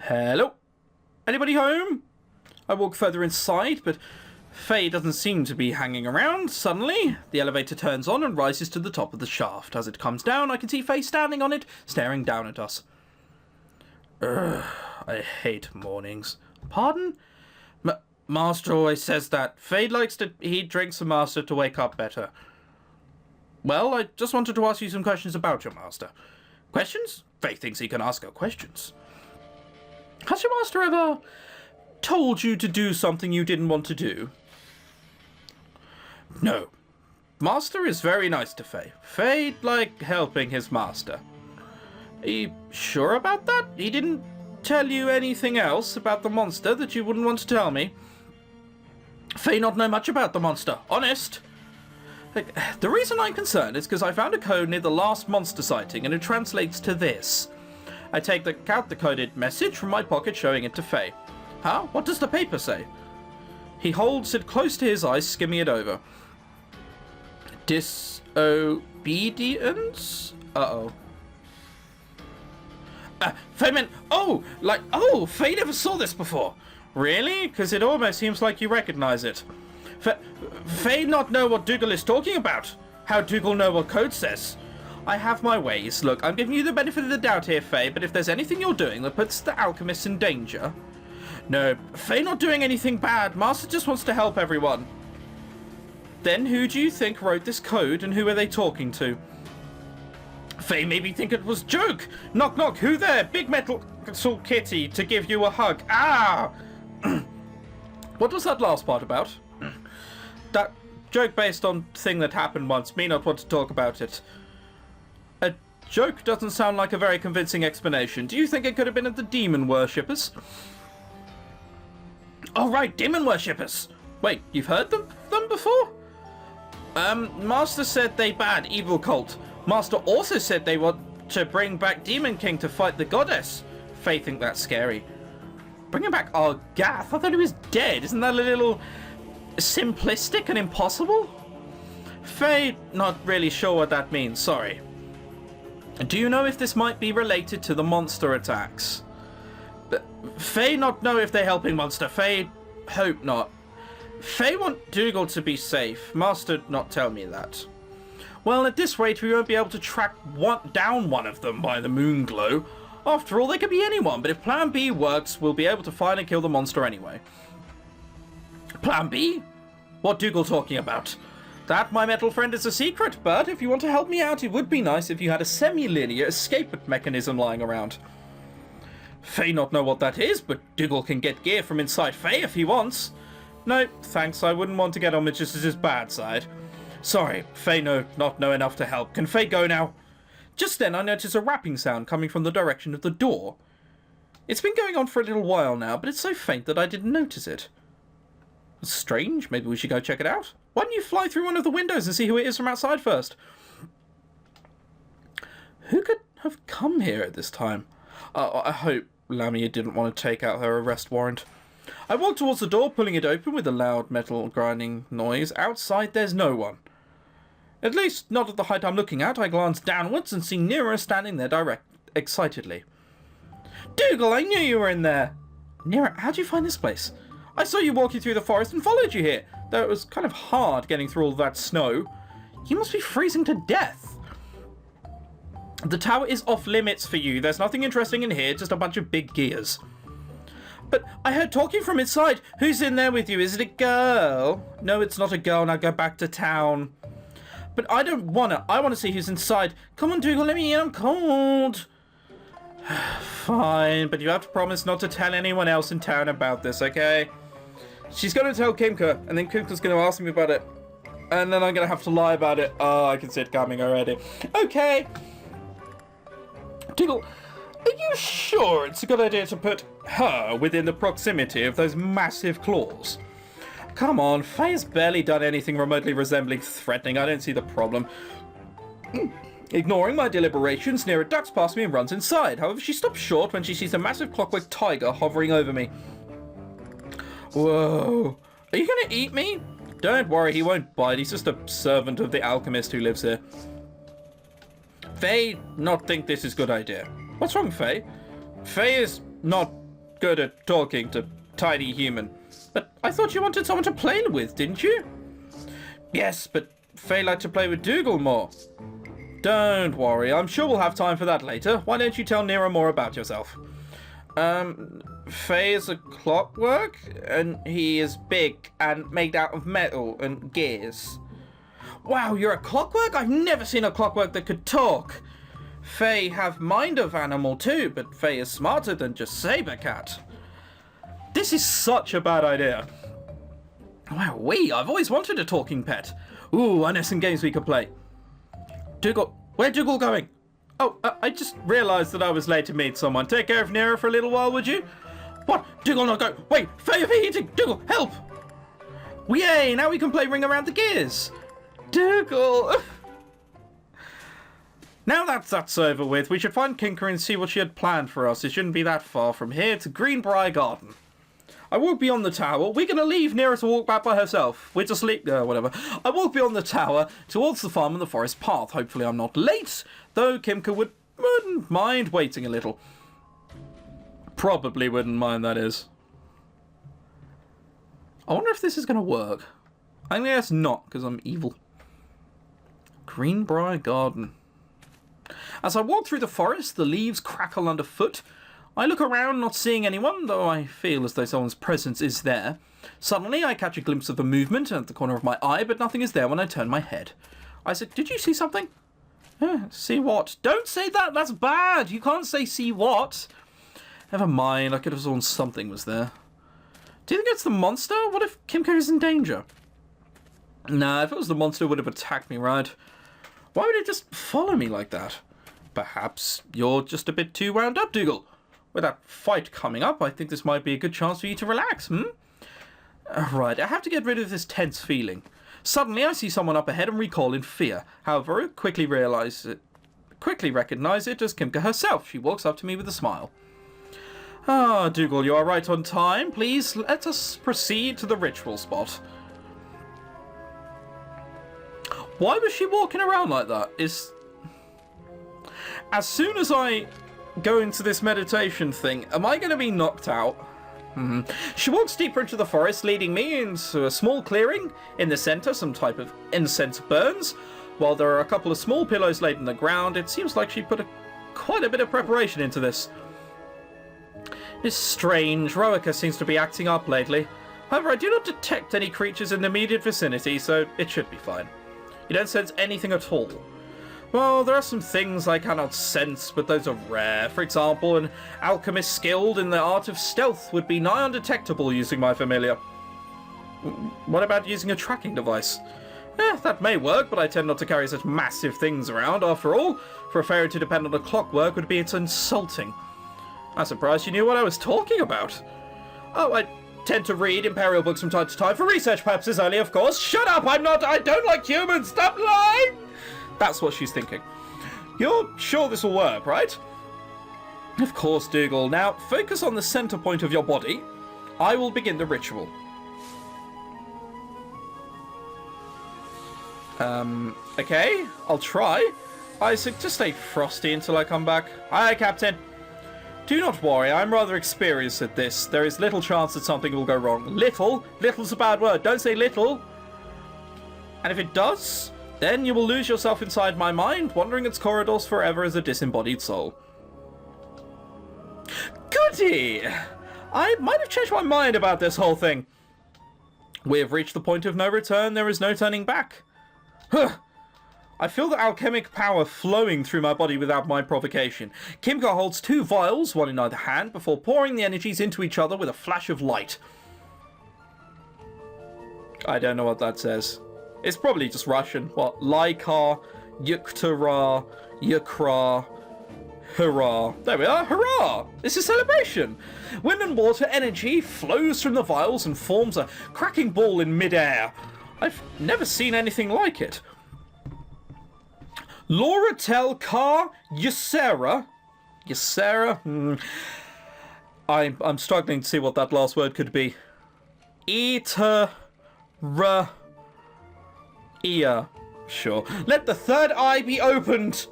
Hello? Anybody home? I walk further inside, but Faye doesn't seem to be hanging around. Suddenly, the elevator turns on and rises to the top of the shaft. As it comes down, I can see Faye standing on it, staring down at us. I hate mornings. Pardon? Master always says that. Faye likes to eat drinks a master to wake up better. Well, I just wanted to ask you some questions about your master. Questions? Faye thinks he can ask her questions. Has your master ever told you to do something you didn't want to do? No. Master is very nice to Faye. Faye like helping his master. Are you sure about that? He didn't tell you anything else about the monster that you wouldn't want to tell me? Faye not know much about the monster. Honest. The reason I'm concerned is because I found a code near the last monster sighting and it translates to this. I take out the coded message from my pocket, showing it to Faye. Huh? What does the paper say? He holds it close to his eyes, skimming it over. Disobedience? Uh-oh. Faye meant, Faye never saw this before. Really? Because it almost seems like you recognize it. Faye not know what Dougal is talking about. How Dougal know what code says? I have my ways. Look, I'm giving you the benefit of the doubt here, Faye, but if there's anything you're doing that puts the alchemists in danger... No, Faye not doing anything bad. Master just wants to help everyone. Then who do you think wrote this code and who are they talking to? Faye maybe think it was joke. Knock knock, who there? Big metal kitty to give you a hug. Ah! What was that last part about? That joke based on thing that happened once. Me not want to talk about it. A joke doesn't sound like a very convincing explanation. Do you think it could have been at the demon worshippers? Oh right, demon worshippers. Wait, you've heard them before? Master said they bad, evil cult. Master also said they want to bring back Demon King to fight the goddess. Faye think that's scary. Bringing back our Gath? I thought he was dead. Isn't that a little simplistic and impossible? Faye not really sure what that means, sorry. Do you know if this might be related to the monster attacks? Faye not know if they're helping monster. Faye hope not. Faye want Dougal to be safe. Master not tell me that. Well, at this rate, we won't be able to track down one of them by the moon glow. After all, they could be anyone, but if Plan B works, we'll be able to find and kill the monster anyway. Plan B? What Dougal talking about? That, my metal friend, is a secret, but if you want to help me out, it would be nice if you had a semi-linear escape mechanism lying around. Faye not know what that is, but Dougal can get gear from inside Faye if he wants. No, thanks, I wouldn't want to get on with just his bad side. Sorry, Faye not know enough to help. Can Faye go now? Just then I noticed a rapping sound coming from the direction of the door. It's been going on for a little while now, but it's so faint that I didn't notice it. It's strange, maybe we should go check it out. Why don't you fly through one of the windows and see who it is from outside first? Who could have come here at this time? I hope Lamia didn't want to take out her arrest warrant. I walked towards the door, pulling it open with a loud metal grinding noise. Outside there's no one. At least, not at the height I'm looking at. I glance downwards and see Nira standing there excitedly. Dougal, I knew you were in there! Nira, how'd you find this place? I saw you walking through the forest and followed you here, though it was kind of hard getting through all that snow. You must be freezing to death. The tower is off limits for you. There's nothing interesting in here, just a bunch of big gears. But I heard talking from inside. Who's in there with you? Is it a girl? No, it's not a girl. Now go back to town. But I don't wanna. I wanna see who's inside. Come on, Dougal, let me in. I'm cold. Fine, but you have to promise not to tell anyone else in town about this, okay? She's gonna tell Kimka, and then Kimka's gonna ask me about it. And then I'm gonna have to lie about it. Oh, I can see it coming already. Okay. Dougal, are you sure it's a good idea to put her within the proximity of those massive claws? Come on, Faye's barely done anything remotely resembling threatening. I don't see the problem. Ignoring my deliberations, Nira ducks past me and runs inside. However, she stops short when she sees a massive clockwork tiger hovering over me. Whoa. Are you gonna eat me? Don't worry, he won't bite. He's just a servant of the alchemist who lives here. Faye not think this is a good idea. What's wrong, Faye? Faye is not good at talking to tiny human. But I thought you wanted someone to play with, didn't you? Yes, but Faye liked to play with Dougal more. Don't worry, I'm sure we'll have time for that later. Why don't you tell Nero more about yourself? Faye is a clockwork, and he is big and made out of metal and gears. Wow, you're a clockwork? I've never seen a clockwork that could talk. Faye have mind of animal too, but Faye is smarter than just Sabercat. This is such a bad idea. Wow, I've always wanted a talking pet. Ooh, I know some games we could play. Dougal, where's Dougal going? Oh, I just realised that I was late to meet someone. Take care of Nero for a little while, would you? What? Dougal, not go. Wait, Faye overheating. Dougal, help! Yay, now we can play Ring Around the Gears. Dougal. Now that's over with, we should find Kinker and see what she had planned for us. It shouldn't be that far from here to Greenbrier Garden. I walk beyond the tower. We're going to leave Nero to walk back by herself. We're just whatever. I walk beyond the tower towards the farm and the forest path. Hopefully I'm not late, though Kimka wouldn't mind waiting a little. Probably wouldn't mind, that is. I wonder if this is going to work. I guess not, because I'm evil. Greenbrier Garden. As I walk through the forest, the leaves crackle underfoot. I look around, not seeing anyone, though I feel as though someone's presence is there. Suddenly, I catch a glimpse of a movement at the corner of my eye, but nothing is there when I turn my head. I said, did you see something? See what? Don't say that, that's bad! You can't say see what! Never mind, I could have sworn something was there. Do you think it's the monster? What if Kimco is in danger? Nah, if it was the monster, it would have attacked me, right? Why would it just follow me like that? Perhaps you're just a bit too wound up, Dougal. With that fight coming up, I think this might be a good chance for you to relax, Right, I have to get rid of this tense feeling. Suddenly, I see someone up ahead and recoil in fear. However, I quickly recognize it as Kimka herself. She walks up to me with a smile. Ah, Dougal, you are right on time. Please, let us proceed to the ritual spot. Why was she walking around like that? As soon as I go into this meditation thing, am I going to be knocked out? She walks deeper into the forest, leading me into a small clearing. In the center, some type of incense burns. While there are a couple of small pillows laid in the ground, it seems like she put quite a bit of preparation into this. It's strange. Roica seems to be acting up lately. However, I do not detect any creatures in the immediate vicinity, so it should be fine. You don't sense anything at all. Well, there are some things I cannot sense, but those are rare. For example, an alchemist skilled in the art of stealth would be nigh undetectable using my familiar. What about using a tracking device? That may work, but I tend not to carry such massive things around. After all, for a fairy to depend on a clockwork would be insulting. I'm surprised you knew what I was talking about. Oh, I tend to read Imperial books from time to time for research purposes only, of course. Shut up! I don't like humans! Stop lying! That's what she's thinking. You're sure this will work, right? Of course, Dougal. Now, focus on the center point of your body. I will begin the ritual. Okay, I'll try. Isaac, just stay frosty until I come back. Aye, Captain. Do not worry, I'm rather experienced at this. There is little chance that something will go wrong. Little's a bad word. Don't say little. And if it does, then you will lose yourself inside my mind, wandering its corridors forever as a disembodied soul. Goody! I might have changed my mind about this whole thing. We have reached the point of no return. There is no turning back. Huh. I feel the alchemic power flowing through my body without my provocation. Kimka holds 2 vials, one in either hand, before pouring the energies into each other with a flash of light. I don't know what that says. It's probably just Russian. What? Laikar, Yuktara, Yukra, hurrah. There we are, hurrah! This is celebration! Wind and water energy flows from the vials and forms a cracking ball in mid-air. I've never seen anything like it. Laura Tel Car Ysera. Ysera? I'm struggling to see what that last word could be. Eter. Ia. Sure. Let the third eye be opened.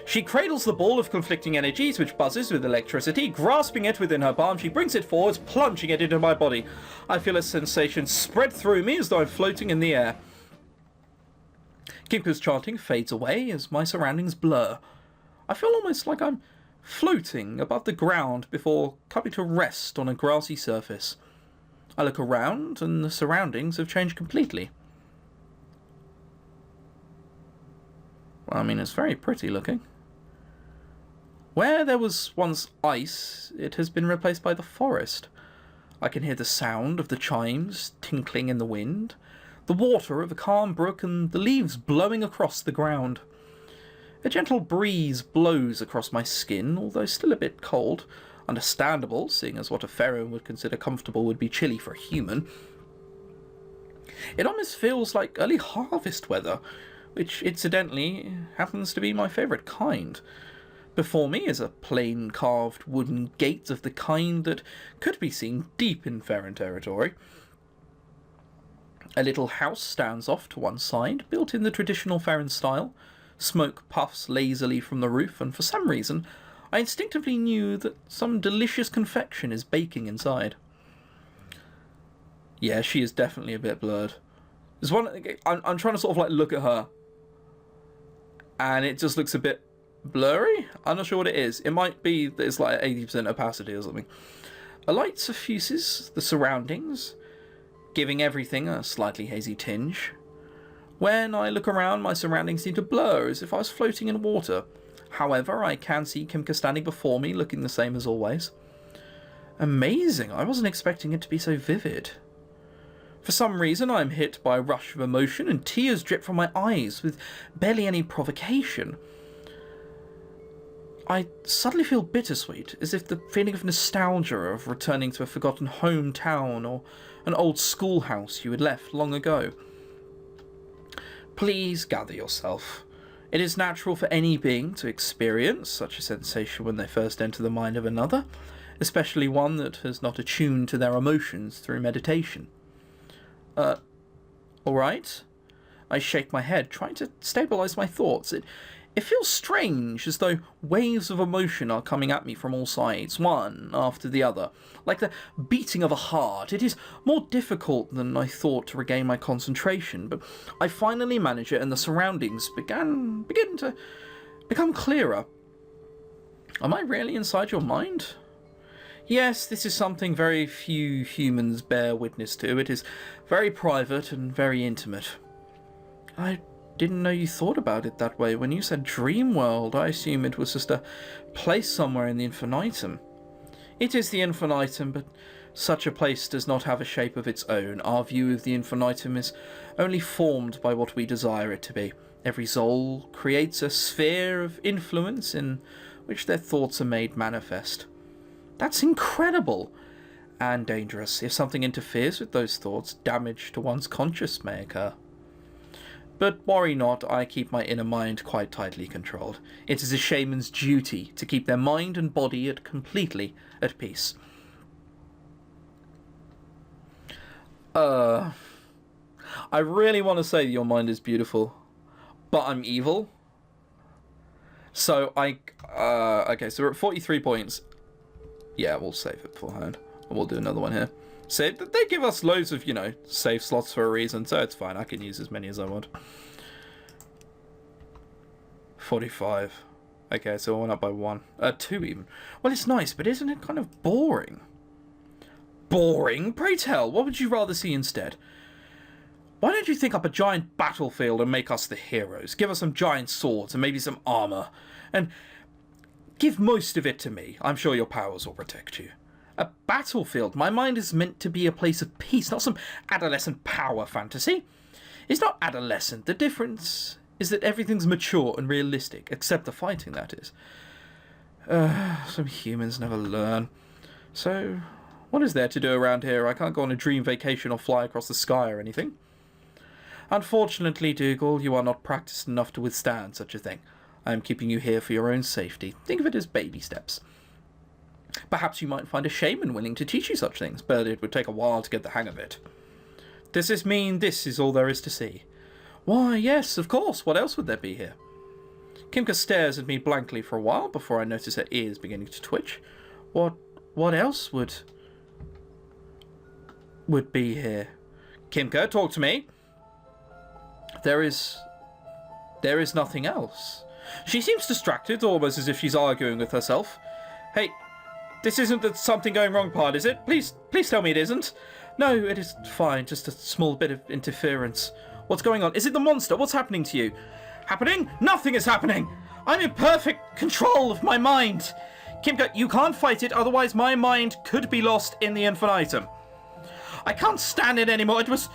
She cradles the ball of conflicting energies, which buzzes with electricity. Grasping it within her palm, she brings it forwards, plunging it into my body. I feel a sensation spread through me as though I'm floating in the air. Kimko's chanting fades away as my surroundings blur. I feel almost like I'm floating above the ground before coming to rest on a grassy surface. I look around and the surroundings have changed completely. Well, I mean, it's very pretty looking. Where there was once ice, it has been replaced by the forest. I can hear the sound of the chimes tinkling in the wind, the water of a calm brook, and the leaves blowing across the ground. A gentle breeze blows across my skin, although still a bit cold. Understandable, seeing as what a Pharaoh would consider comfortable would be chilly for a human. It almost feels like early harvest weather, which incidentally happens to be my favourite kind. Before me is a plain carved wooden gate of the kind that could be seen deep in Farron territory. A little house stands off to one side, built in the traditional Farron style. Smoke puffs lazily from the roof, and for some reason I instinctively knew that some delicious confection is baking inside. Yeah, she is definitely a bit blurred. There's one. I'm trying to sort of like look at her, and it just looks a bit blurry. I'm not sure what it is. It might be that it's like 80% opacity or something. A light suffuses the surroundings, giving everything a slightly hazy tinge. When I look around, my surroundings seem to blur as if I was floating in water. However, I can see Kimka standing before me, looking the same as always. Amazing. I wasn't expecting it to be so vivid. For some reason, I am hit by a rush of emotion and tears drip from my eyes with barely any provocation. I suddenly feel bittersweet, as if the feeling of nostalgia of returning to a forgotten hometown or an old schoolhouse you had left long ago. Please gather yourself. It is natural for any being to experience such a sensation when they first enter the mind of another, especially one that has not attuned to their emotions through meditation. Alright? I shake my head, trying to stabilize my thoughts. It feels strange, as though waves of emotion are coming at me from all sides, one after the other, like the beating of a heart. It is more difficult than I thought to regain my concentration, but I finally manage it, and the surroundings begin to become clearer. Am I really inside your mind? Yes, this is something very few humans bear witness to. It is very private and very intimate. I didn't know you thought about it that way. When you said Dreamworld, I assume it was just a place somewhere in the infinitum. It is the infinitum, but such a place does not have a shape of its own. Our view of the infinitum is only formed by what we desire it to be. Every soul creates a sphere of influence in which their thoughts are made manifest. That's incredible and dangerous. If something interferes with those thoughts, damage to one's conscience may occur. But worry not, I keep my inner mind quite tightly controlled. It is a shaman's duty to keep their mind and body completely at peace. I really want to say your mind is beautiful, but I'm evil. So okay, so we're at 43 points. Yeah, we'll save it beforehand. And we'll do another one here. So they give us loads of, save slots for a reason, so it's fine. I can use as many as I want. 45. Okay, so I went up by 1. 2 even. Well, it's nice, but isn't it kind of boring? Boring? Pray tell, what would you rather see instead? Why don't you think up a giant battlefield and make us the heroes? Give us some giant swords and maybe some armor. And give most of it to me. I'm sure your powers will protect you. A battlefield. My mind is meant to be a place of peace, not some adolescent power fantasy. It's not adolescent. The difference is that everything's mature and realistic, except the fighting, that is. Some humans never learn. So, what is there to do around here? I can't go on a dream vacation or fly across the sky or anything. Unfortunately, Dougal, you are not practiced enough to withstand such a thing. I am keeping you here for your own safety. Think of it as baby steps. Perhaps you might find a shaman willing to teach you such things, but it would take a while to get the hang of it. Does this mean this is all there is to see? Why, yes, of course. What else would there be here? Kimka stares at me blankly for a while before I notice her ears beginning to twitch. What else would be here? Kimka, talk to me. There is nothing else. She seems distracted, almost as if she's arguing with herself. Hey, this isn't the something going wrong part, is it? Please tell me it isn't. No, it is fine, just a small bit of interference. What's going on? Is it the monster? What's happening to you? Happening? Nothing is happening! I'm in perfect control of my mind! Kimka, you can't fight it, otherwise my mind could be lost in the infinitum. I can't stand it anymore. It was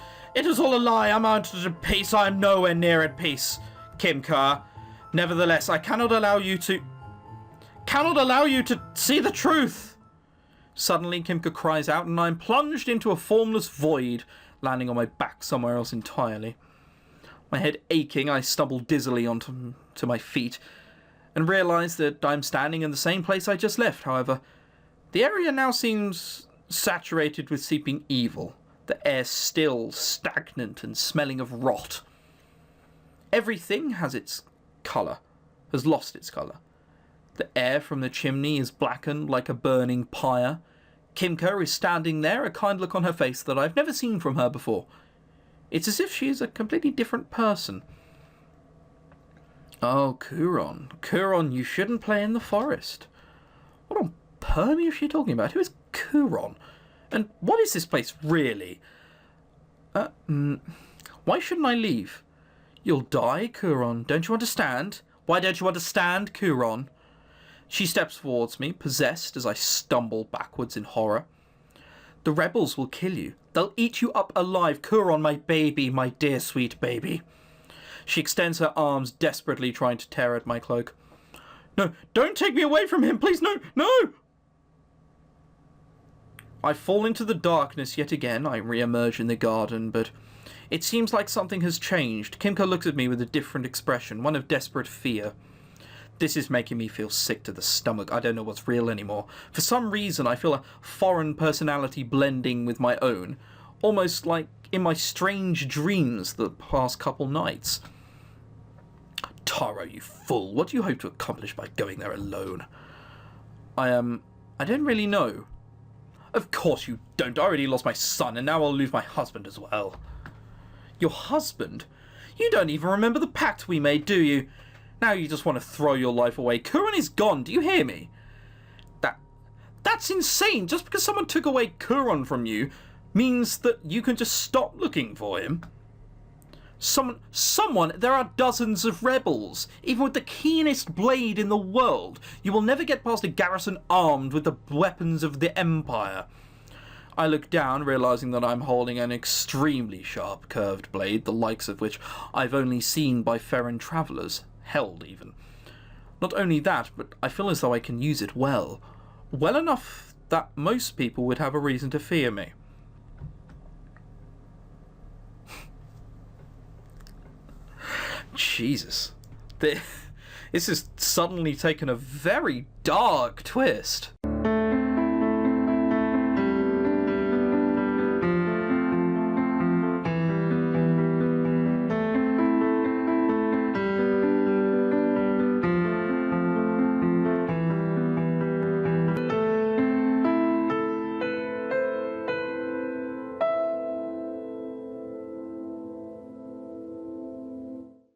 all a lie. I'm out of peace. I am nowhere near at peace. Kimka, nevertheless, I cannot allow you to see the truth. Suddenly, Kimka cries out, and I'm plunged into a formless void, landing on my back somewhere else entirely. My head aching, I stumble dizzily onto my feet, and realise that I'm standing in the same place I just left. However, the area now seems saturated with seeping evil, the air still, stagnant, and smelling of rot. Everything has lost its colour. The air from the chimney is blackened like a burning pyre. Kimka is standing there, a kind look on her face that I've never seen from her before. It's as if she is a completely different person. Oh, Kuron. Kuron, you shouldn't play in the forest. What on Permy is she talking about? Who is Kuron? And what is this place, really? Why shouldn't I leave? You'll die, Kuron. Don't you understand? Why don't you understand, Kuron? She steps towards me, possessed, as I stumble backwards in horror. The rebels will kill you. They'll eat you up alive. Kuron, my baby, my dear sweet baby. She extends her arms, desperately trying to tear at my cloak. No, don't take me away from him, please, no, no! I fall into the darkness yet again. I re-emerge in the garden, but it seems like something has changed. Kimka looks at me with a different expression, one of desperate fear. This is making me feel sick to the stomach. I don't know what's real anymore. For some reason, I feel a foreign personality blending with my own, almost like in my strange dreams the past couple nights. Taro, you fool. What do you hope to accomplish by going there alone? I don't really know. Of course you don't. I already lost my son, and now I'll lose my husband as well. Your husband? You don't even remember the pact we made, do you? Now you just want to throw your life away. Kuron is gone, do you hear me? That's insane. Just because someone took away Kuron from you means that you can just stop looking for him. There are dozens of rebels. Even with the keenest blade in the world, you will never get past a garrison armed with the weapons of the Empire. I look down, realizing that I'm holding an extremely sharp curved blade, the likes of which I've only seen by Ferran travellers, held even. Not only that, but I feel as though I can use it well. Well enough that most people would have a reason to fear me. Jesus. This has suddenly taken a very dark twist.